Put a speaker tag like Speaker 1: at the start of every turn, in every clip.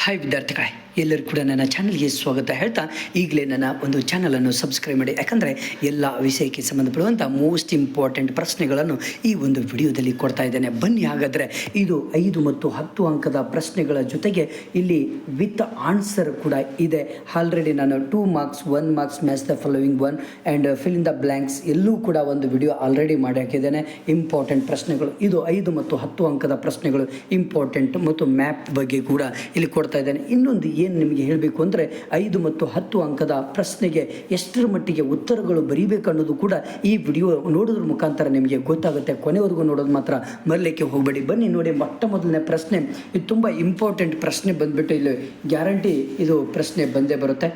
Speaker 1: Hi ವಿದ್ಯಾರ್ಥಿಗಳೇ, ಎಲ್ಲರೂ ಕೂಡ ನನ್ನ ಚಾನಲ್ಗೆ ಸ್ವಾಗತ ಹೇಳ್ತಾ ಈಗಲೇ ನನ್ನ ಒಂದು ಚಾನಲನ್ನು ಸಬ್ಸ್ಕ್ರೈಬ್ ಮಾಡಿ. ಯಾಕಂದರೆ ಎಲ್ಲ ವಿಷಯಕ್ಕೆ ಸಂಬಂಧಪಡುವಂಥ ಮೋಸ್ಟ್ ಇಂಪಾರ್ಟೆಂಟ್ ಪ್ರಶ್ನೆಗಳನ್ನು ಈ ಒಂದು ವಿಡಿಯೋದಲ್ಲಿ ಕೊಡ್ತಾ ಇದ್ದೇನೆ. ಬನ್ನಿ ಹಾಗಾದರೆ ಇದು 5 ಮತ್ತು 10 ಅಂಕದ ಪ್ರಶ್ನೆಗಳ ಜೊತೆಗೆ ಇಲ್ಲಿ ವಿತ್ ಆನ್ಸರ್ ಕೂಡ ಇದೆ. ಆಲ್ರೆಡಿ ನಾನು 2 marks 1 marks match the following 1 and fill in the blanks ಎಲ್ಲೂ ಕೂಡ ಒಂದು ವಿಡಿಯೋ ಆಲ್ರೆಡಿ ಮಾಡಿ ಹಾಕಿದ್ದೇನೆ. ಇಂಪಾರ್ಟೆಂಟ್ ಪ್ರಶ್ನೆಗಳು ಇದು 5 ಮತ್ತು 10 ಅಂಕದ ಪ್ರಶ್ನೆಗಳು ಇಂಪಾರ್ಟೆಂಟ್ ಮತ್ತು ಮ್ಯಾಪ್ ಬಗ್ಗೆ ಕೂಡ ಇಲ್ಲಿ ಕೊಡ್ತಾ ಇದ್ದೇನೆ. ಇನ್ನೊಂದು ಏನು ನಿಮಗೆ ಹೇಳಬೇಕು ಅಂದರೆ 5 ಮತ್ತು 10 ಅಂಕದ ಪ್ರಶ್ನೆಗೆ ಎಷ್ಟರ ಮಟ್ಟಿಗೆ ಉತ್ತರಗಳು ಬರೀಬೇಕು ಅನ್ನೋದು ಕೂಡ ಈ ವಿಡಿಯೋ ನೋಡೋದ್ರ ಮುಖಾಂತರ ನಿಮಗೆ ಗೊತ್ತಾಗುತ್ತೆ. ಕೊನೆವರೆಗೂ ನೋಡೋದು ಮಾತ್ರ ಮರಲಿಕ್ಕೆ ಹೋಗಬೇಡಿ. ಬನ್ನಿ ನೋಡಿ, ಮೊಟ್ಟ ಮೊದಲನೇ ಪ್ರಶ್ನೆ ಇದು ತುಂಬ ಇಂಪಾರ್ಟೆಂಟ್ ಪ್ರಶ್ನೆ ಬಂದುಬಿಟ್ಟು ಇಲ್ಲಿ ಗ್ಯಾರಂಟಿ ಇದು ಪ್ರಶ್ನೆ ಬಂದೇ ಬರುತ್ತೆ.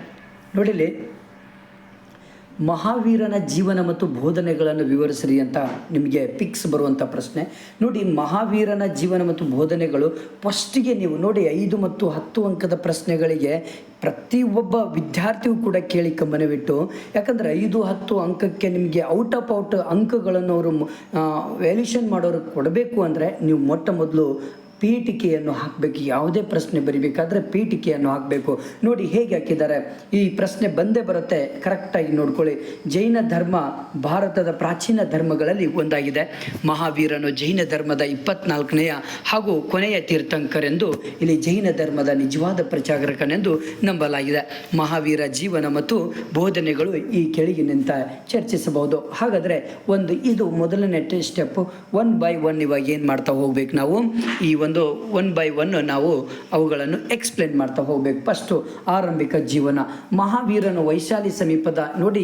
Speaker 1: ನೋಡಿಲಿ, ಮಹಾವೀರನ ಜೀವನ ಮತ್ತು ಬೋಧನೆಗಳನ್ನು ವಿವರಿಸಿರಿ ಅಂತ ನಿಮಗೆ ಪಿಕ್ಸ್ ಬರುವಂಥ ಪ್ರಶ್ನೆ. ನೋಡಿ, ಮಹಾವೀರನ ಜೀವನ ಮತ್ತು ಬೋಧನೆಗಳು ಫಸ್ಟಿಗೆ ನೀವು ನೋಡಿ 5 ಮತ್ತು 10 ಅಂಕದ ಪ್ರಶ್ನೆಗಳಿಗೆ ಪ್ರತಿಯೊಬ್ಬ ವಿದ್ಯಾರ್ಥಿಯೂ ಕೂಡ ಕೇಳಿ ಗಮನವಿಟ್ಟು. ಯಾಕಂದರೆ 5, 10 ಅಂಕಕ್ಕೆ ನಿಮಗೆ ಔಟ್ ಆಫ್ ಔಟ್ ಅಂಕಗಳನ್ನು ಅವರು ವ್ಯಾಲ್ಯೂಷನ್ ಮಾಡೋರು ಕೊಡಬೇಕು ಅಂದರೆ ನೀವು ಮೊಟ್ಟ ಮೊದಲು ಪೀಠಿಕೆಯನ್ನು ಹಾಕಬೇಕು. ಯಾವುದೇ ಪ್ರಶ್ನೆ ಬರಿಬೇಕಾದ್ರೆ ಪೀಠಿಕೆಯನ್ನು ಹಾಕಬೇಕು. ನೋಡಿ ಹೇಗೆ ಹಾಕಿದ್ದಾರೆ, ಈ ಪ್ರಶ್ನೆ ಬಂದೇ ಬರುತ್ತೆ, ಕರೆಕ್ಟಾಗಿ ನೋಡ್ಕೊಳ್ಳಿ. ಜೈನ ಧರ್ಮ ಭಾರತದ ಪ್ರಾಚೀನ ಧರ್ಮಗಳಲ್ಲಿ ಒಂದಾಗಿದೆ. ಮಹಾವೀರನು ಜೈನ ಧರ್ಮದ 24ನೆಯ ಹಾಗೂ ಕೊನೆಯ ತೀರ್ಥಂಕರೆಂದು ಇಲ್ಲಿ ಜೈನ ಧರ್ಮದ ನಿಜವಾದ ಪ್ರಚಾರಕನೆಂದು ನಂಬಲಾಗಿದೆ. ಮಹಾವೀರ ಜೀವನ ಮತ್ತು ಬೋಧನೆಗಳು ಈ ಕೆಳಗಿನಿಂದ ಚರ್ಚಿಸಬಹುದು. ಹಾಗಾದರೆ ಇದು ಮೊದಲನೇ ಸ್ಟೆಪ್ಪು. 1 by 1 ಇವಾಗ ಏನು ಮಾಡ್ತಾ ಹೋಗ್ಬೇಕು ನಾವು, ಈ 1 by 1 ನಾವು ಅವುಗಳನ್ನು ಎಕ್ಸ್ಪ್ಲೇನ್ ಮಾಡ್ತಾ ಹೋಗ್ಬೇಕು. ಫಸ್ಟು ಆರಂಭಿಕ ಜೀವನ. ಮಹಾವೀರನ ವೈಶಾಲಿ ಸಮೀಪದ ನೋಡಿ,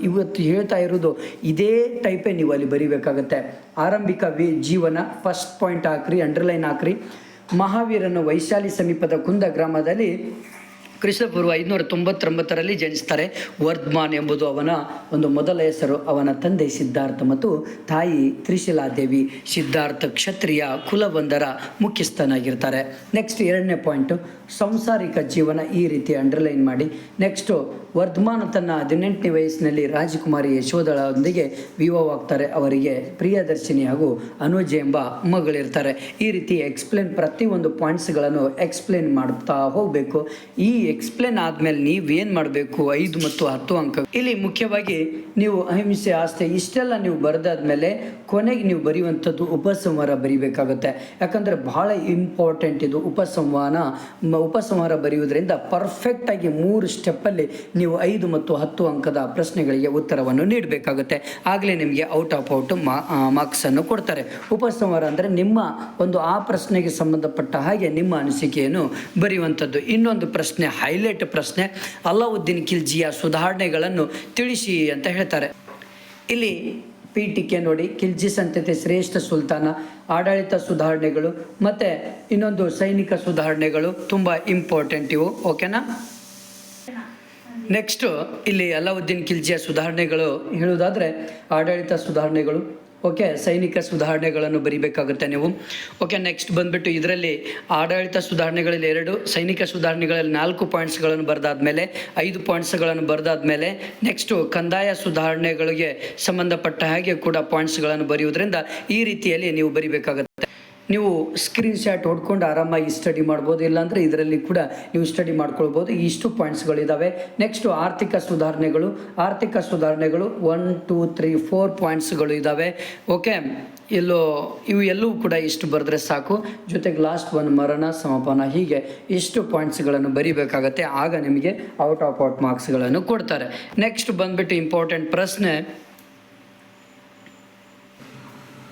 Speaker 1: ಇವತ್ತು ಹೇಳ್ತಾ ಇರೋದು ಇದೇ ಟೈಪೇ ನೀವು ಅಲ್ಲಿ ಬರೀಬೇಕಾಗತ್ತೆ. ಆರಂಭಿಕ ಜೀವನ ಫಸ್ಟ್ ಪಾಯಿಂಟ್ ಹಾಕ್ರಿ, ಅಂಡರ್ಲೈನ್ ಹಾಕ್ರಿ. ಮಹಾವೀರನ ವೈಶಾಲಿ ಸಮೀಪದ ಕುಂದ ಗ್ರಾಮದಲ್ಲಿ ಕ್ರಿಸ್ತಪೂರ್ವ 599ರಲ್ಲಿ ಜನಿಸ್ತಾರೆ. ವರ್ಧಮಾನ್ ಎಂಬುದು ಅವನ ಒಂದು ಮೊದಲ ಹೆಸರು. ಅವನ ತಂದೆ ಸಿದ್ಧಾರ್ಥ ಮತ್ತು ತಾಯಿ ತ್ರಿಶಿಲಾದೇವಿ. ಸಿದ್ಧಾರ್ಥ ಕ್ಷತ್ರಿಯ ಕುಲವೊಂದರ ಮುಖ್ಯಸ್ಥನಾಗಿರ್ತಾರೆ. ನೆಕ್ಸ್ಟ್ 2ನೇ ಪಾಯಿಂಟು ಸಂಸಾರಿಕ ಜೀವನ, ಈ ರೀತಿ ಅಂಡರ್ಲೈನ್ ಮಾಡಿ. ನೆಕ್ಸ್ಟು ವರ್ಧಮಾನ್ ತನ್ನ 18ನೇ ವಯಸ್ಸಿನಲ್ಲಿ ರಾಜಕುಮಾರಿ ಯಶೋಧಳೊಂದಿಗೆ ವಿವಾಹವಾಗ್ತಾರೆ. ಅವರಿಗೆ ಪ್ರಿಯದರ್ಶಿನಿ ಹಾಗೂ ಅನುಜ ಎಂಬ ಮಗಳಿರ್ತಾರೆ. ಈ ರೀತಿ ಪ್ರತಿಯೊಂದು ಪಾಯಿಂಟ್ಸ್ಗಳನ್ನು ಎಕ್ಸ್ಪ್ಲೇನ್ ಮಾಡ್ತಾ ಹೋಗಬೇಕು. ಈ ಎಕ್ಸ್ಪ್ಲೇನ್ ಆದಮೇಲೆ ನೀವೇನು ಮಾಡಬೇಕು, 5 ಮತ್ತು 10 ಅಂಕ. ಇಲ್ಲಿ ಮುಖ್ಯವಾಗಿ ನೀವು ಅಹಿಂಸೆ, ಆಸ್ತಿ ಇಷ್ಟೆಲ್ಲ ನೀವು ಬರೆದಾದ್ಮೇಲೆ ಕೊನೆಗೆ ನೀವು ಬರೆಯುವಂಥದ್ದು ಉಪಸಂಹಾರ ಬರೀಬೇಕಾಗುತ್ತೆ. ಯಾಕಂದರೆ ಬಹಳ ಇಂಪಾರ್ಟೆಂಟ್ ಇದು ಉಪಸಂಹಾರ ಬರೆಯುವುದರಿಂದ ಪರ್ಫೆಕ್ಟಾಗಿ 3 ಸ್ಟೆಪ್ಪಲ್ಲಿ ನೀವು 5 ಮತ್ತು 10 ಅಂಕದ ಪ್ರಶ್ನೆಗಳಿಗೆ ಉತ್ತರವನ್ನು ನೀಡಬೇಕಾಗುತ್ತೆ. ಆಗಲೇ ನಿಮಗೆ ಔಟ್ ಆಫ್ ಔಟ್ ಮಾರ್ಕ್ಸನ್ನು ಕೊಡ್ತಾರೆ. ಉಪಸಂಹಾರ ಅಂದರೆ ನಿಮ್ಮ ಒಂದು ಆ ಪ್ರಶ್ನೆಗೆ ಸಂಬಂಧಪಟ್ಟ ಹಾಗೆ ನಿಮ್ಮ ಅನಿಸಿಕೆಯನ್ನು ಬರೆಯುವಂಥದ್ದು. ಇನ್ನೊಂದು ಪ್ರಶ್ನೆ, ಹೈಲೈಟ್ ಪ್ರಶ್ನೆ, ಅಲಾವುದ್ದೀನ್ ಖಿಲ್ಜಿಯ ಸುಧಾರಣೆಗಳನ್ನು ತಿಳಿಸಿ ಅಂತ ಹೇಳ್ತಾರೆ. ಇಲ್ಲಿ ಪೀಠಿಕೆ ನೋಡಿ, ಖಿಲ್ಜಿ ಸಂತತಿ ಶ್ರೇಷ್ಠ ಸುಲ್ತಾನ, ಆಡಳಿತ ಸುಧಾರಣೆಗಳು ಮತ್ತು ಇನ್ನೊಂದು ಸೈನಿಕ ಸುಧಾರಣೆಗಳು ತುಂಬ ಇಂಪಾರ್ಟೆಂಟ್ ಇವು. ಓಕೆನಾ? ನೆಕ್ಸ್ಟು ಇಲ್ಲಿ ಅಲಾವುದ್ದೀನ್ ಖಿಲ್ಜಿಯ ಸುಧಾರಣೆಗಳು ಹೇಳುವುದಾದರೆ ಆಡಳಿತ ಸುಧಾರಣೆಗಳು, ಓಕೆ, ಸೈನಿಕ ಸುಧಾರಣೆಗಳನ್ನು ಬರೀಬೇಕಾಗುತ್ತೆ ನೀವು. ಓಕೆ, ನೆಕ್ಸ್ಟ್ ಬಂದುಬಿಟ್ಟು ಇದರಲ್ಲಿ ಆಡಳಿತ ಸುಧಾರಣೆಗಳಲ್ಲಿ 2, ಸೈನಿಕ ಸುಧಾರಣೆಗಳಲ್ಲಿ 4 ಪಾಯಿಂಟ್ಸ್ಗಳನ್ನು ಬರೆದಾದ್ಮೇಲೆ 5 ಪಾಯಿಂಟ್ಸ್ಗಳನ್ನು ಬರೆದಾದ್ಮೇಲೆ ನೆಕ್ಸ್ಟು ಕಂದಾಯ ಸುಧಾರಣೆಗಳಿಗೆ ಸಂಬಂಧಪಟ್ಟ ಹಾಗೆ ಕೂಡ ಪಾಯಿಂಟ್ಸ್ಗಳನ್ನು ಬರೆಯುವುದರಿಂದ ಈ ರೀತಿಯಲ್ಲಿ ನೀವು ಬರೀಬೇಕಾಗುತ್ತೆ. ನೀವು ಸ್ಕ್ರೀನ್ ಶಾಟ್ ಹೊಡ್ಕೊಂಡು ಆರಾಮಾಗಿ ಸ್ಟಡಿ ಮಾಡ್ಬೋದು, ಇಲ್ಲಾಂದರೆ ಇದರಲ್ಲಿ ಕೂಡ ನೀವು ಸ್ಟಡಿ ಮಾಡ್ಕೊಳ್ಬೋದು. ಇಷ್ಟು ಪಾಯಿಂಟ್ಸ್ಗಳಿದ್ದಾವೆ. ನೆಕ್ಸ್ಟು ಆರ್ಥಿಕ ಸುಧಾರಣೆಗಳು 1, 2, 3, 4 ಪಾಯಿಂಟ್ಸ್ಗಳು ಇದ್ದಾವೆ. ಓಕೆ, ಇವು ಎಲ್ಲವೂ ಕೂಡ ಇಷ್ಟು ಬರೆದ್ರೆ ಸಾಕು. ಜೊತೆಗೆ ಲಾಸ್ಟ್ 1 ಮರಣ ಸಮಾಪನ, ಹೀಗೆ ಇಷ್ಟು ಪಾಯಿಂಟ್ಸ್ಗಳನ್ನು ಬರೀಬೇಕಾಗತ್ತೆ. ಆಗ ನಿಮಗೆ ಔಟ್ ಆಫ್ ಔಟ್ ಮಾರ್ಕ್ಸ್ಗಳನ್ನು ಕೊಡ್ತಾರೆ. ನೆಕ್ಸ್ಟ್ ಬಂದುಬಿಟ್ಟು ಇಂಪಾರ್ಟೆಂಟ್ ಪ್ರಶ್ನೆ.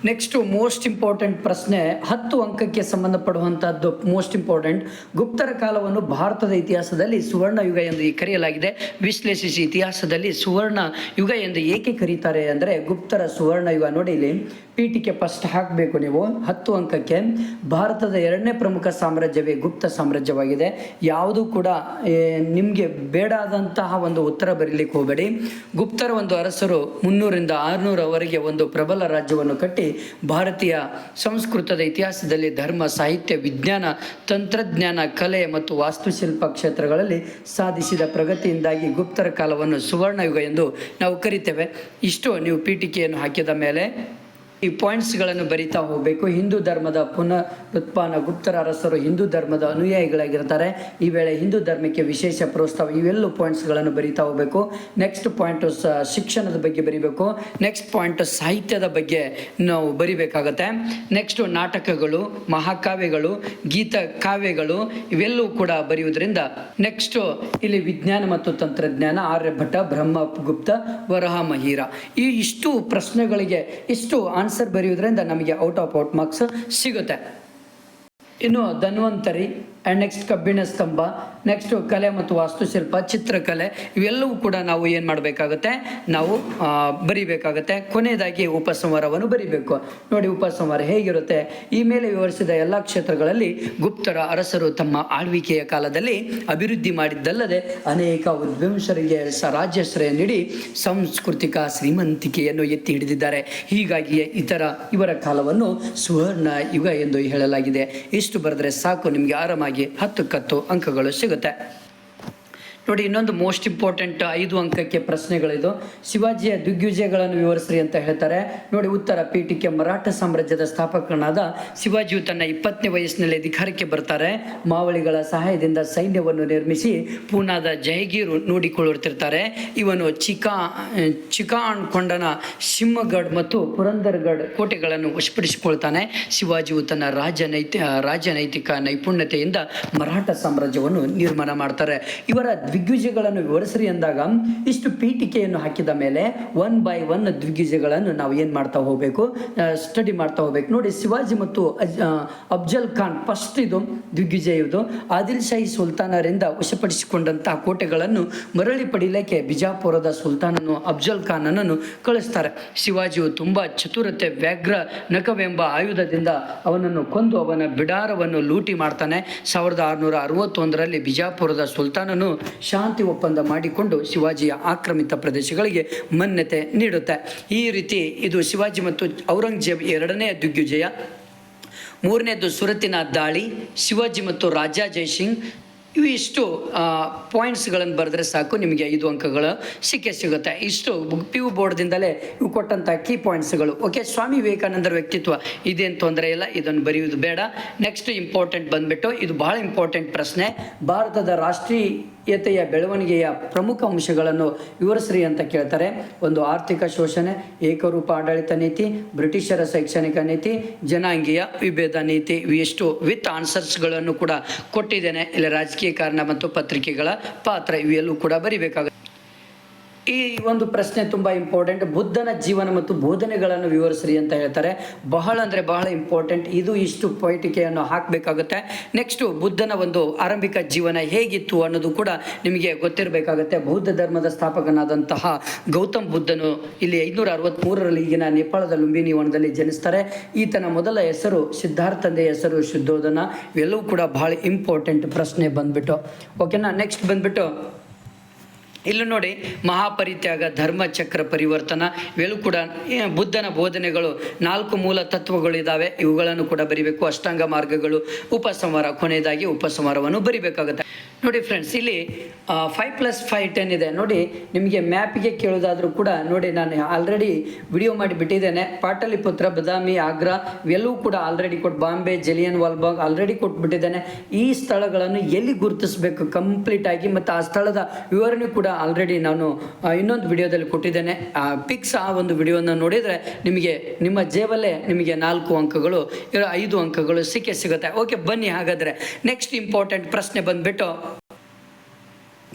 Speaker 1: ನೆಕ್ಸ್ಟು ಮೋಸ್ಟ್ ಇಂಪಾರ್ಟೆಂಟ್ ಪ್ರಶ್ನೆ 10 ಅಂಕಕ್ಕೆ ಸಂಬಂಧಪಡುವಂಥದ್ದು. ಮೋಸ್ಟ್ ಇಂಪಾರ್ಟೆಂಟ್, ಗುಪ್ತರ ಕಾಲವನ್ನು ಭಾರತದ ಇತಿಹಾಸದಲ್ಲಿ ಸುವರ್ಣ ಯುಗ ಎಂದು ಕರೆಯಲಾಗಿದೆ. ವಿಶ್ಲೇಷಿಸಿ. ಇತಿಹಾಸದಲ್ಲಿ ಸುವರ್ಣ ಯುಗ ಎಂದು ಏಕೆ ಕರೀತಾರೆ ಅಂದರೆ ಗುಪ್ತರ ಸುವರ್ಣ ಯುಗ. ನೋಡಿ, ಇಲ್ಲಿ ಪೀಠಿಕೆ ಫಸ್ಟ್ ಹಾಕಬೇಕು ನೀವು 10 ಅಂಕಕ್ಕೆ. ಭಾರತದ 2ನೇ ಪ್ರಮುಖ ಸಾಮ್ರಾಜ್ಯವೇ ಗುಪ್ತ ಸಾಮ್ರಾಜ್ಯವಾಗಿದೆ. ಯಾವುದೂ ಕೂಡ ನಿಮಗೆ ಬೇಡಾದಂತಹ ಒಂದು ಉತ್ತರ ಬರೀಲಿಕ್ಕೆ ಹೋಗಬೇಡಿ. ಗುಪ್ತರ ಒಂದು ಅರಸರು 300ರಿಂದ 600ರವರೆಗೆ ಒಂದು ಪ್ರಬಲ ರಾಜ್ಯವನ್ನು ಕಟ್ಟಿ ಭಾರತೀಯ ಸಂಸ್ಕೃತದ ಇತಿಹಾಸದಲ್ಲಿ ಧರ್ಮ, ಸಾಹಿತ್ಯ, ವಿಜ್ಞಾನ, ತಂತ್ರಜ್ಞಾನ, ಕಲೆ ಮತ್ತು ವಾಸ್ತುಶಿಲ್ಪ ಕ್ಷೇತ್ರಗಳಲ್ಲಿ ಸಾಧಿಸಿದ ಪ್ರಗತಿಯಿಂದಾಗಿ ಗುಪ್ತರ ಕಾಲವನ್ನು ಸುವರ್ಣ ಯುಗ ಎಂದು ನಾವು ಕರಿತೇವೆ. ಇಷ್ಟು ನೀವು ಪೀಠಿಕೆಯನ್ನು ಹಾಕಿದ ಮೇಲೆ ಈ ಪಾಯಿಂಟ್ಸ್ಗಳನ್ನು ಬರಿತಾ ಹೋಗಬೇಕು. ಹಿಂದೂ ಧರ್ಮದ ಪುನರುತ್ಥಾನ, ಗುಪ್ತರ ಅರಸರು ಹಿಂದೂ ಧರ್ಮದ ಅನುಯಾಯಿಗಳಾಗಿರ್ತಾರೆ. ಈ ವೇಳೆ ಹಿಂದೂ ಧರ್ಮಕ್ಕೆ ವಿಶೇಷ ಪ್ರೋತ್ಸಾಹ, ಇವೆಲ್ಲ ಪಾಯಿಂಟ್ಸ್ಗಳನ್ನು ಬರಿತಾ ಹೋಗಬೇಕು. ನೆಕ್ಸ್ಟ್ ಪಾಯಿಂಟು ಶಿಕ್ಷಣದ ಬಗ್ಗೆ ಬರಿಬೇಕು. ನೆಕ್ಸ್ಟ್ ಪಾಯಿಂಟ್ ಸಾಹಿತ್ಯದ ಬಗ್ಗೆ ನಾವು ಬರಿಬೇಕಾಗತ್ತೆ. ನೆಕ್ಸ್ಟು ನಾಟಕಗಳು, ಮಹಾಕಾವ್ಯಗಳು, ಗೀತ ಕಾವ್ಯಗಳು ಇವೆಲ್ಲವೂ ಕೂಡ ಬರೆಯುವುದರಿಂದ ನೆಕ್ಸ್ಟು ಇಲ್ಲಿ ವಿಜ್ಞಾನ ಮತ್ತು ತಂತ್ರಜ್ಞಾನ, ಆರ್ಯಭಟ, ಬ್ರಹ್ಮಗುಪ್ತ, ವರಹ ಮಹೀರ, ಈ ಇಷ್ಟು ಪ್ರಶ್ನೆಗಳಿಗೆ ಇಷ್ಟು ಆನ್ಸರ್ ಬರೆಯುವುದರಿಂದ ನಮಗೆ ಔಟ್ ಮಾರ್ಕ್ಸ್ ಸಿಗುತ್ತೆ. ಇನ್ನು ಧನ್ವಂತರಿ ಆ್ಯಂಡ್ ನೆಕ್ಸ್ಟ್ ಕಬ್ಬಿಣ ಸ್ತಂಭ, ನೆಕ್ಸ್ಟು ಕಲೆ ಮತ್ತು ವಾಸ್ತುಶಿಲ್ಪ, ಚಿತ್ರಕಲೆ ಇವೆಲ್ಲವೂ ಕೂಡ ನಾವು ಏನು ಮಾಡಬೇಕಾಗುತ್ತೆ, ನಾವು ಬರಿಬೇಕಾಗತ್ತೆ. ಕೊನೆಯದಾಗಿ ಉಪಸಂಹಾರವನ್ನು ಬರಿಬೇಕು. ನೋಡಿ ಉಪಸಂಹಾರ ಹೇಗಿರುತ್ತೆ, ಈ ಮೇಲೆ ವಿವರಿಸಿದ ಎಲ್ಲ ಕ್ಷೇತ್ರಗಳಲ್ಲಿ ಗುಪ್ತರ ಅರಸರು ತಮ್ಮ ಆಳ್ವಿಕೆಯ ಕಾಲದಲ್ಲಿ ಅಭಿವೃದ್ಧಿ ಮಾಡಿದ್ದಲ್ಲದೆ ಅನೇಕ ವಿದ್ವಾಂಸರಿಗೆ ರಾಜ್ಯಾಶ್ರಯ ನೀಡಿ ಸಾಂಸ್ಕೃತಿಕ ಶ್ರೀಮಂತಿಕೆಯನ್ನು ಎತ್ತಿ ಹಿಡಿದಿದ್ದಾರೆ. ಹೀಗಾಗಿ ಇವರ ಕಾಲವನ್ನು ಸುವರ್ಣ ಯುಗ ಎಂದು ಹೇಳಲಾಗಿದೆ. ಇಷ್ಟು ಬರೆದ್ರೆ ಸಾಕು, ನಿಮಗೆ ಆರಾಮಾಗಿ 10 ಅಂಕಗಳು ಸಿಗುತ್ತೆ. ನೋಡಿ ಇನ್ನೊಂದು ಮೋಸ್ಟ್ ಇಂಪಾರ್ಟೆಂಟ್ 5 ಅಂಕಕ್ಕೆ ಪ್ರಶ್ನೆಗಳಿದು. ಶಿವಾಜಿಯ ದಿಗ್ವಿಜಯಗಳನ್ನು ವಿವರಿಸ್ರಿ ಅಂತ ಹೇಳ್ತಾರೆ. ನೋಡಿ ಉತ್ತರ ಪೀಠಿಕೆ, ಮರಾಠ ಸಾಮ್ರಾಜ್ಯದ ಸ್ಥಾಪಕನಾದ ಶಿವಾಜಿಯು ತನ್ನ 20ನೇ ವಯಸ್ಸಿನಲ್ಲಿ ಅಧಿಕಾರಕ್ಕೆ ಬರ್ತಾರೆ. ಮಾವಳಿಗಳ ಸಹಾಯದಿಂದ ಸೈನ್ಯವನ್ನು ನಿರ್ಮಿಸಿ ಪೂನಾದ ಜಯಗೀರು ನೋಡಿಕೊಳ್ಳುತ್ತಿರ್ತಾರೆ. ಇವನು ಚಿಕಾಣ್ ಕೊಂಡನ ಸಿಂಹಗಢ್ ಮತ್ತು ಪುರಂದರ್ಗಢ್ ಕೋಟೆಗಳನ್ನು ವಶಪಡಿಸಿಕೊಳ್ತಾನೆ. ಶಿವಾಜಿಯು ತನ್ನ ರಾಜನೈತಿಕ ನೈಪುಣ್ಯತೆಯಿಂದ ಮರಾಠ ಸಾಮ್ರಾಜ್ಯವನ್ನು ನಿರ್ಮಾಣ ಮಾಡ್ತಾರೆ. ಇವರ ದಿಗ್ವಿಜಯಗಳನ್ನು ವಿವರಿಸ್ರಿ ಅಂದಾಗ ಇಷ್ಟು ಪೀಠಿಕೆಯನ್ನು ಹಾಕಿದ ಮೇಲೆ 1 by 1 ದಿಗ್ವಿಜಯಗಳನ್ನು ನಾವು ಏನು ಮಾಡ್ತಾ ಹೋಗಬೇಕು, ಸ್ಟಡಿ ಮಾಡ್ತಾ ಹೋಗ್ಬೇಕು. ನೋಡಿ ಶಿವಾಜಿ ಮತ್ತು ಅಫ್ಜಲ್ ಖಾನ್ ಫಸ್ಟ್ ಇದು ದಿಗ್ವಿಜಯ. ಇದು ಆದಿಲ್ ಶಾಹಿ ಸುಲ್ತಾನರಿಂದ ವಶಪಡಿಸಿಕೊಂಡಂತಹ ಕೋಟೆಗಳನ್ನು ಮರಳಿ ಪಡೀಲಿಕ್ಕೆ ಬಿಜಾಪುರದ ಸುಲ್ತಾನನು ಅಫ್ಜಲ್ ಖಾನನನ್ನು ಕಳಿಸ್ತಾರೆ. ಶಿವಾಜಿಯು ತುಂಬಾ ಚತುರತೆ, ವ್ಯಾಘ್ರ ನಖವೆಂಬ ಆಯುಧದಿಂದ ಅವನನ್ನು ಕೊಂದು ಅವನ ಬಿಡಾರವನ್ನು ಲೂಟಿ ಮಾಡ್ತಾನೆ. 1661ರಲ್ಲಿ ಬಿಜಾಪುರದ ಸುಲ್ತಾನನು ಶಾಂತಿ ಒಪ್ಪಂದ ಮಾಡಿಕೊಂಡು ಶಿವಾಜಿಯ ಆಕ್ರಮಿತ ಪ್ರದೇಶಗಳಿಗೆ ಮಾನ್ಯತೆ ನೀಡುತ್ತೆ. ಈ ರೀತಿ ಇದು ಶಿವಾಜಿ ಮತ್ತು ಔರಂಗಜೇಬ್ 2ನೇ ದಿಗ್ವಿಜಯ. 3ನೇದು ಸುರತಿನ ದಾಳಿ, ಶಿವಾಜಿ ಮತ್ತು ರಾಜಾ ಜೈಸಿಂಗ್. ಇವು ಇಷ್ಟು ಪಾಯಿಂಟ್ಸ್ಗಳನ್ನು ಬರೆದ್ರೆ ಸಾಕು, ನಿಮಗೆ 5 ಅಂಕಗಳು ಸಿಗುತ್ತೆ. ಇಷ್ಟು PU ಬೋರ್ಡ್ದಿಂದಲೇ ಇವು ಕೊಟ್ಟಂಥ ಕೀ ಪಾಯಿಂಟ್ಸ್ಗಳು. ಓಕೆ, ಸ್ವಾಮಿ ವಿವೇಕಾನಂದರ ವ್ಯಕ್ತಿತ್ವ ಇದೇನು ತೊಂದರೆ ಇಲ್ಲ, ಇದನ್ನು ಬರೆಯುವುದು ಬೇಡ. ನೆಕ್ಸ್ಟ್ ಇಂಪಾರ್ಟೆಂಟ್ ಬಂದ್ಬಿಟ್ಟು, ಇದು ಬಹಳ ಇಂಪಾರ್ಟೆಂಟ್ ಪ್ರಶ್ನೆ. ಭಾರತದ ರಾಷ್ಟ್ರೀಯತೆಯ ಬೆಳವಣಿಗೆಯ ಪ್ರಮುಖ ಅಂಶಗಳನ್ನು ವಿವರಿಸ್ರಿ ಅಂತ ಕೇಳ್ತಾರೆ. ಒಂದು ಆರ್ಥಿಕ ಶೋಷಣೆ, ಏಕರೂಪ ಆಡಳಿತ ನೀತಿ, ಬ್ರಿಟಿಷರ ಶೈಕ್ಷಣಿಕ ನೀತಿ, ಜನಾಂಗೀಯ ವಿಭೇದ ನೀತಿ. ಇವೆಷ್ಟು ವಿತ್ ಆನ್ಸರ್ಸ್ಗಳನ್ನು ಕೂಡ ಕೊಟ್ಟಿದ್ದೇನೆ. ಇಲ್ಲಿ ರಾಜಕೀಯ ಕಾರಣ ಮತ್ತು ಪತ್ರಿಕೆಗಳ ಪಾತ್ರ ಇವೆಲ್ಲೂ ಕೂಡ ಬರಿಬೇಕಾಗುತ್ತೆ. ಈ ಒಂದು ಪ್ರಶ್ನೆ ತುಂಬಾ ಇಂಪಾರ್ಟೆಂಟ್. ಬುದ್ಧನ ಜೀವನ ಮತ್ತು ಬೋಧನೆಗಳನ್ನು ವಿವರಿಸ್ರಿ ಅಂತ ಹೇಳ್ತಾರೆ. ಬಹಳ ಅಂದರೆ ಬಹಳ ಇಂಪಾರ್ಟೆಂಟ್. ಇದು ಇಷ್ಟು ಪೋಯಿಟಿಕೆಯನ್ನು ಹಾಕಬೇಕಾಗುತ್ತೆ. ನೆಕ್ಸ್ಟು ಬುದ್ಧನ ಒಂದು ಆರಂಭಿಕ ಜೀವನ ಹೇಗಿತ್ತು ಅನ್ನೋದು ಕೂಡ ನಿಮಗೆ ಗೊತ್ತಿರಬೇಕಾಗುತ್ತೆ. ಬೌದ್ಧ ಧರ್ಮದ ಸ್ಥಾಪಕನಾದಂತಹ ಗೌತಮ್ ಬುದ್ಧನು ಇಲ್ಲಿ 563ರಲ್ಲಿ ಈಗಿನ ನೇಪಾಳದ ಲುಂಬಿನಿ ವನದಲ್ಲಿ ಜನಿಸ್ತಾರೆ. ಈತನ ಮೊದಲ ಹೆಸರು ಸಿದ್ಧಾರ್ಥ, ತಂದೆಯ ಹೆಸರು ಶುದ್ಧೋಧನ. ಇವೆಲ್ಲವೂ ಕೂಡ ಬಹಳ ಇಂಪಾರ್ಟೆಂಟ್ ಪ್ರಶ್ನೆ ಬಂದ್ಬಿಟ್ಟು. ಓಕೆನಾ, ನೆಕ್ಸ್ಟ್ ಬಂದ್ಬಿಟ್ಟು ಇಲ್ಲೂ ನೋಡಿ ಮಹಾಪರಿತ್ಯಾಗ, ಧರ್ಮಚಕ್ರ ಪರಿವರ್ತನ, ಇವೆಲ್ಲೂ ಕೂಡ ಬುದ್ಧನ ಬೋಧನೆಗಳು 4 ಮೂಲ ತತ್ವಗಳಿದ್ದಾವೆ. ಇವುಗಳನ್ನು ಕೂಡ ಬರಿಬೇಕು. ಅಷ್ಟಾಂಗ ಮಾರ್ಗಗಳು, ಉಪಸಂಹಾರ, ಕೊನೆಯದಾಗಿ ಉಪಸಂಹಾರವನ್ನು ಬರಿಬೇಕಾಗುತ್ತೆ. ನೋಡಿ ಫ್ರೆಂಡ್ಸ್, ಇಲ್ಲಿ 5+5 10 ಇದೆ. ನೋಡಿ ನಿಮಗೆ ಮ್ಯಾಪಿಗೆ ಕೇಳೋದಾದರೂ ಕೂಡ ನೋಡಿ, ನಾನು ಆಲ್ರೆಡಿ ವಿಡಿಯೋ ಮಾಡಿಬಿಟ್ಟಿದ್ದೇನೆ. ಪಾಟಲಿಪುತ್ರ, ಬದಾಮಿ, ಆಗ್ರಾ ಇವೆಲ್ಲವೂ ಕೂಡ ಆಲ್ರೆಡಿ ಬಾಂಬೆ, ಜಲಿಯನ್ ವಾಲ್ಬಾಗ್ ಆಲ್ರೆಡಿ ಕೊಟ್ಬಿಟ್ಟಿದ್ದೇನೆ. ಈ ಸ್ಥಳಗಳನ್ನು ಎಲ್ಲಿ ಗುರುತಿಸಬೇಕು ಕಂಪ್ಲೀಟ್ ಆಗಿ, ಮತ್ತು ಆ ಸ್ಥಳದ ವಿವರಣೆ ಕೂಡ ಆಲ್ರೆಡಿ ನಾನು ಇನ್ನೊಂದು ವಿಡಿಯೋದಲ್ಲಿ ಕೊಟ್ಟಿದ್ದೇನೆ. ಪಿಕ್ಸ್ ಆ ಒಂದು ವಿಡಿಯೋನ ನೋಡಿದರೆ ನಿಮಗೆ ನಿಮ್ಮ ಜೇಬಲ್ಲೇ ನಿಮಗೆ 4 ಅಂಕಗಳು 5 ಅಂಕಗಳು ಸಿಗುತ್ತೆ. ಓಕೆ, ಬನ್ನಿ ಹಾಗಾದರೆ ನೆಕ್ಸ್ಟ್ ಇಂಪಾರ್ಟೆಂಟ್ ಪ್ರಶ್ನೆ ಬಂದ್ಬಿಟ್ಟು,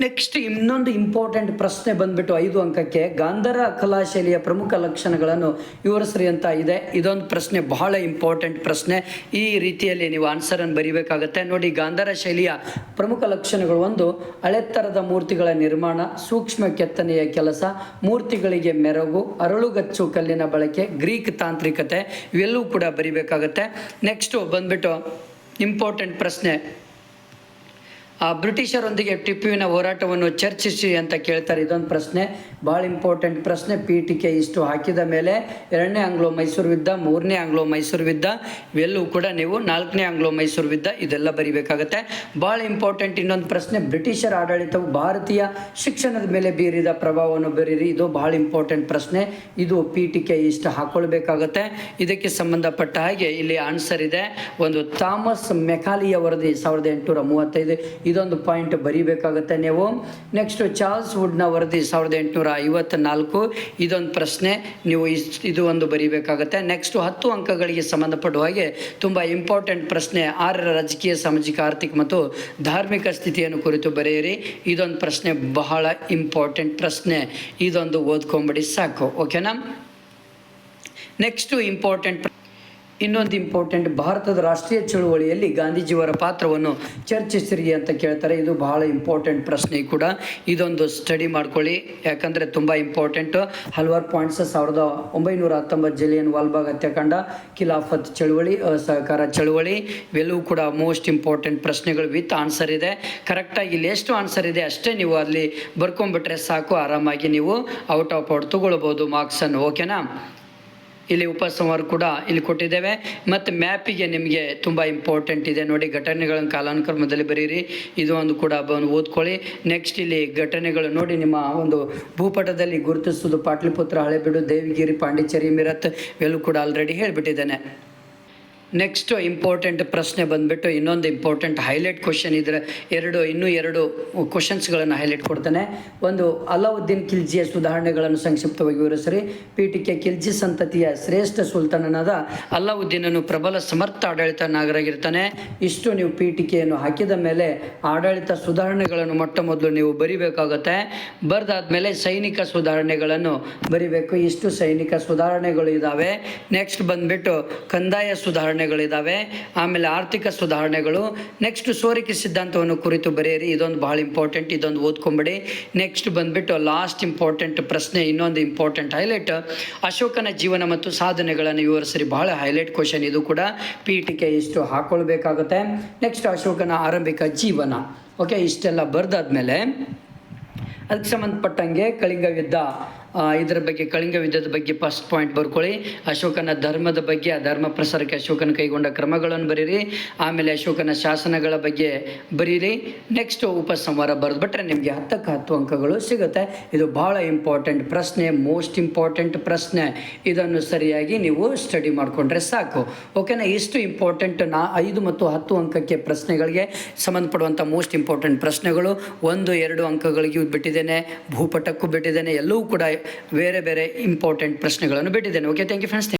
Speaker 1: ನೆಕ್ಸ್ಟ್ ಇನ್ನೊಂದು ಇಂಪಾರ್ಟೆಂಟ್ ಪ್ರಶ್ನೆ ಬಂದ್ಬಿಟ್ಟು 5 ಅಂಕಕ್ಕೆ ಗಾಂಧಾರ ಕಲಾಶೈಲಿಯ ಪ್ರಮುಖ ಲಕ್ಷಣಗಳನ್ನು ವಿವರಿಸ್ರಿ ಅಂತ ಇದೆ. ಇದೊಂದು ಪ್ರಶ್ನೆ ಬಹಳ ಇಂಪಾರ್ಟೆಂಟ್ ಪ್ರಶ್ನೆ. ಈ ರೀತಿಯಲ್ಲಿ ನೀವು ಆನ್ಸರನ್ನು ಬರಿಬೇಕಾಗತ್ತೆ. ನೋಡಿ, ಗಾಂಧಾರ ಶೈಲಿಯ ಪ್ರಮುಖ ಲಕ್ಷಣಗಳು: 1, ಹಳೆತ್ತರದ ಮೂರ್ತಿಗಳ ನಿರ್ಮಾಣ, ಸೂಕ್ಷ್ಮ ಕೆತ್ತನೆಯ ಕೆಲಸ, ಮೂರ್ತಿಗಳಿಗೆ ಮೆರುಗು, ಅರಳುಗಚ್ಚು ಕಲ್ಲಿನ ಬಳಕೆ, ಗ್ರೀಕ್ ತಾಂತ್ರಿಕತೆ ಇವೆಲ್ಲವೂ ಕೂಡ ಬರಿಬೇಕಾಗತ್ತೆ. ನೆಕ್ಸ್ಟು ಬಂದ್ಬಿಟ್ಟು ಇಂಪಾರ್ಟೆಂಟ್ ಪ್ರಶ್ನೆ, ಬ್ರಿಟಿಷರೊಂದಿಗೆ ಟಿಪ್ಪುವಿನ ಹೋರಾಟವನ್ನು ಚರ್ಚಿಸಿ ಅಂತ ಕೇಳ್ತಾರೆ. ಇದೊಂದು ಪ್ರಶ್ನೆ, ಭಾಳ ಇಂಪಾರ್ಟೆಂಟ್ ಪ್ರಶ್ನೆ. ಪೀಠಿಕೆ ಇಷ್ಟು ಹಾಕಿದ ಮೇಲೆ 2ನೇ ಆಂಗ್ಲೋ ಮೈಸೂರು ಯುದ್ಧ, 3ನೇ ಆಂಗ್ಲೋ ಮೈಸೂರು ಯುದ್ಧ, ಇವೆಲ್ಲವೂ ಕೂಡ ನೀವು 4ನೇ ಆಂಗ್ಲೋ ಮೈಸೂರು ಯುದ್ಧ ಇದೆಲ್ಲ ಬರಿಬೇಕಾಗತ್ತೆ. ಭಾಳ ಇಂಪಾರ್ಟೆಂಟ್ ಇನ್ನೊಂದು ಪ್ರಶ್ನೆ, ಬ್ರಿಟಿಷರ ಆಡಳಿತವು ಭಾರತೀಯ ಶಿಕ್ಷಣದ ಮೇಲೆ ಬೀರಿದ ಪ್ರಭಾವವನ್ನು ಬರೀರಿ. ಇದು ಭಾಳ ಇಂಪಾರ್ಟೆಂಟ್ ಪ್ರಶ್ನೆ. ಇದು ಪೀಠಿಕೆ ಇಷ್ಟು ಹಾಕೊಳ್ಬೇಕಾಗತ್ತೆ. ಇದಕ್ಕೆ ಸಂಬಂಧಪಟ್ಟ ಹಾಗೆ ಇಲ್ಲಿ ಆನ್ಸರ್ ಇದೆ. ಒಂದು ಥಾಮಸ್ ಮೆಕಾಲಿಯ ವರದಿ 1835, ಇದೊಂದು ಪಾಯಿಂಟ್ ಬರೀಬೇಕಾಗತ್ತೆ ನೀವು. ನೆಕ್ಸ್ಟ್ ಚಾರ್ಲ್ಸ್ ವುಡ್ನ ವರದಿ 1854, ಇದೊಂದು ಪ್ರಶ್ನೆ ನೀವು ಇದು ಒಂದು ಬರೀಬೇಕಾಗತ್ತೆ. ನೆಕ್ಸ್ಟ್ 10 ಅಂಕಗಳಿಗೆ ಸಂಬಂಧಪಡುವ ಹಾಗೆ ತುಂಬ ಇಂಪಾರ್ಟೆಂಟ್ ಪ್ರಶ್ನೆ, 6ರ ರಾಜಕೀಯ, ಸಾಮಾಜಿಕ, ಆರ್ಥಿಕ ಮತ್ತು ಧಾರ್ಮಿಕ ಸ್ಥಿತಿಯನ್ನು ಕುರಿತು ಬರೆಯಿರಿ. ಇದೊಂದು ಪ್ರಶ್ನೆ ಬಹಳ ಇಂಪಾರ್ಟೆಂಟ್ ಪ್ರಶ್ನೆ, ಇದೊಂದು ಓದ್ಕೊಂಬಿಡಿ ಸಾಕು. ಓಕೆನಾ. ನೆಕ್ಸ್ಟು ಇನ್ನೊಂದು ಇಂಪಾರ್ಟೆಂಟ್, ಭಾರತದ ರಾಷ್ಟ್ರೀಯ ಚಳುವಳಿಯಲ್ಲಿ ಗಾಂಧೀಜಿಯವರ ಪಾತ್ರವನ್ನು ಚರ್ಚಿಸಿರಿ ಅಂತ ಕೇಳ್ತಾರೆ. ಇದು ಬಹಳ ಇಂಪಾರ್ಟೆಂಟ್ ಪ್ರಶ್ನೆ ಕೂಡ, ಇದೊಂದು ಸ್ಟಡಿ ಮಾಡ್ಕೊಳ್ಳಿ ಯಾಕಂದರೆ ತುಂಬ ಇಂಪಾರ್ಟೆಂಟು. ಹಲವಾರು ಪಾಯಿಂಟ್ಸ್ 1919 ಜಲಿಯನ್ ವಾಲ್ಬಾಗ್ ಹತ್ಯಾಕಾಂಡ, ಖಿಲಾಫತ್ ಚಳುವಳಿ, ಅಸಹಕಾರ ಚಳುವಳಿ, ಇವೆಲ್ಲವೂ ಕೂಡ ಮೋಸ್ಟ್ ಇಂಪಾರ್ಟೆಂಟ್ ಪ್ರಶ್ನೆಗಳು ವಿತ್ ಆನ್ಸರ್ ಇದೆ. ಕರೆಕ್ಟಾಗಿ ಇಲ್ಲಿ ಎಷ್ಟು ಆನ್ಸರ್ ಇದೆ ಅಷ್ಟೇ ನೀವು ಅಲ್ಲಿ ಬರ್ಕೊಂಡ್ಬಿಟ್ರೆ ಸಾಕು, ಆರಾಮಾಗಿ ನೀವು ಔಟ್ ಆಫ್ ಔಟ್ ತೊಗೊಳ್ಬೋದು ಮಾರ್ಕ್ಸನ್ನು. ಓಕೆನಾ. ಇಲ್ಲಿ ಉಪಸಂಹಾರ ಕೂಡ ಇಲ್ಲಿ ಕೊಟ್ಟಿದ್ದೇವೆ. ಮತ್ತು ಮ್ಯಾಪಿಗೆ ನಿಮಗೆ ತುಂಬ ಇಂಪಾರ್ಟೆಂಟ್ ಇದೆ ನೋಡಿ, ಘಟನೆಗಳನ್ನು ಕಾಲಾನುಕ್ರಮದಲ್ಲಿ ಬರೀರಿ. ಇದು ಒಂದು ಕೂಡ ಓದ್ಕೊಳ್ಳಿ. ನೆಕ್ಸ್ಟ್ ಇಲ್ಲಿ ಘಟನೆಗಳು ನೋಡಿ, ನಿಮ್ಮ ಒಂದು ಭೂಪಟದಲ್ಲಿ ಗುರುತಿಸೋದು ಪಾಟ್ಲಿಪುತ್ರ, ಹಳೆಬೀಡು, ದೇವಿಗಿರಿ, ಪಾಂಡಿಚೇರಿ, ಮಿರತ್ ಇವೆಲ್ಲೂ ಕೂಡ ಆಲ್ರೆಡಿ ಹೇಳಿಬಿಟ್ಟಿದ್ದೇನೆ. ನೆಕ್ಸ್ಟ್ ಇಂಪಾರ್ಟೆಂಟ್ ಪ್ರಶ್ನೆ ಬಂದುಬಿಟ್ಟು ಇನ್ನೊಂದು ಇಂಪಾರ್ಟೆಂಟ್ ಹೈಲೈಟ್ ಕ್ವಶನ್ ಇದ್ರೆ ಇನ್ನೂ ಎರಡು ಕ್ವಶನ್ಸ್ಗಳನ್ನು ಹೈಲೈಟ್ ಕೊಡ್ತಾನೆ. ಒಂದು, ಅಲಾವುದ್ದೀನ್ ಖಿಲ್ಜಿಯ ಸುಧಾರಣೆಗಳನ್ನು ಸಂಕ್ಷಿಪ್ತವಾಗಿ ವಿವರಿಸಿರಿ. ಪೀಠಿಕೆ, ಖಿಲ್ಜಿ ಸಂತತಿಯ ಶ್ರೇಷ್ಠ ಸುಲ್ತಾನನಾದ ಅಲಾವುದ್ದೀನನು ಪ್ರಬಲ ಸಮರ್ಥ ಆಡಳಿತ ನಾಗರಾಗಿರ್ತಾನೆ. ಇಷ್ಟು ನೀವು ಪೀಠಿಕೆಯನ್ನು ಹಾಕಿದ ಮೇಲೆ ಆಡಳಿತ ಸುಧಾರಣೆಗಳನ್ನು ಮೊಟ್ಟ ಮೊದಲು ನೀವು ಬರಿಬೇಕಾಗುತ್ತೆ. ಬರೆದಾದ್ಮೇಲೆ ಸೈನಿಕ ಸುಧಾರಣೆಗಳನ್ನು ಬರಿಬೇಕು. ಇಷ್ಟು ಸೈನಿಕ ಸುಧಾರಣೆಗಳು ಇದ್ದಾವೆ. ನೆಕ್ಸ್ಟ್ ಬಂದುಬಿಟ್ಟು ಕಂದಾಯ ಸುಧಾರಣೆಗಳಿದ್ದಾವೆ, ಆಮೇಲೆ ಆರ್ಥಿಕ ಸುಧಾರಣೆಗಳು. ನೆಕ್ಸ್ಟ್ ಸೋರಿಕೆ ಸಿದ್ಧಾಂತವನ್ನು ಕುರಿತು ಬರೆಯಿರಿ. ಇದೊಂದು ಭಾಳ ಇಂಪಾರ್ಟೆಂಟ್, ಇದೊಂದು ಓದ್ಕೊಂಬಿಡಿ. ನೆಕ್ಸ್ಟ್ ಬಂದುಬಿಟ್ಟು ಲಾಸ್ಟ್ ಇಂಪಾರ್ಟೆಂಟ್ ಪ್ರಶ್ನೆ, ಇನ್ನೊಂದು ಇಂಪಾರ್ಟೆಂಟ್ ಹೈಲೈಟ್, ಅಶೋಕನ ಜೀವನ ಮತ್ತು ಸಾಧನೆಗಳನ್ನು ವಿವರಿಸಿರಿ. ಭಾಳ ಹೈಲೈಟ್ ಕ್ವಶನ್ ಇದು ಕೂಡ, ಪೀಠಿಕೆ ಇಷ್ಟು ಹಾಕ್ಕೊಳ್ಬೇಕಾಗುತ್ತೆ. ನೆಕ್ಸ್ಟ್ ಅಶೋಕನ ಆರಂಭಿಕ ಜೀವನ. ಓಕೆ, ಇಷ್ಟೆಲ್ಲ ಬರೆದಾದ್ಮೇಲೆ ಅದಕ್ಕೆ ಸಂಬಂಧಪಟ್ಟಂಗೆ ಕಳಿಂಗ ಯುದ್ಧ, ಇದರ ಬಗ್ಗೆ ಕಳಿಂಗ ಯುದ್ಧದ ಬಗ್ಗೆ ಫಸ್ಟ್ ಪಾಯಿಂಟ್ ಬರ್ಕೊಳ್ಳಿ. ಅಶೋಕನ ಧರ್ಮದ ಬಗ್ಗೆ, ಆ ಧರ್ಮ ಪ್ರಸಾರಕ್ಕೆ ಅಶೋಕನ ಕೈಗೊಂಡ ಕ್ರಮಗಳನ್ನು ಬರೀರಿ. ಆಮೇಲೆ ಅಶೋಕನ ಶಾಸನಗಳ ಬಗ್ಗೆ ಬರೀರಿ. ನೆಕ್ಸ್ಟ್ ಉಪಸಂಹಾರ ಬರೆದ್ಬಿಟ್ರೆ ನಿಮಗೆ 10ಕ್ಕೆ 10 ಅಂಕಗಳು ಸಿಗುತ್ತೆ. ಇದು ಭಾಳ ಇಂಪಾರ್ಟೆಂಟ್ ಪ್ರಶ್ನೆ, ಮೋಸ್ಟ್ ಇಂಪಾರ್ಟೆಂಟ್ ಪ್ರಶ್ನೆ. ಇದನ್ನು ಸರಿಯಾಗಿ ನೀವು ಸ್ಟಡಿ ಮಾಡಿಕೊಂಡ್ರೆ ಸಾಕು. ಓಕೆನಾ. ಇಷ್ಟು ಇಂಪಾರ್ಟೆಂಟ್ 5 ಮತ್ತು 10 ಅಂಕಕ್ಕೆ ಪ್ರಶ್ನೆಗಳಿಗೆ ಸಂಬಂಧಪಡುವಂಥ ಮೋಸ್ಟ್ ಇಂಪಾರ್ಟೆಂಟ್ ಪ್ರಶ್ನೆಗಳು 1, 2 ಅಂಕಗಳಿಗೆ ಬಿಟ್ಟಿದ್ದೇನೆ, ಭೂಪಟಕ್ಕೂ ಬಿಟ್ಟಿದ್ದೇನೆ, ಎಲ್ಲವೂ ಕೂಡ ಬೇರೆ ಬೇರೆ ಇಂಪಾರ್ಟೆಂಟ್ ಪ್ರಶ್ನೆಗಳನ್ನು ಬಿಟ್ಟಿದ್ದೇನೆ. Okay, thank you friends.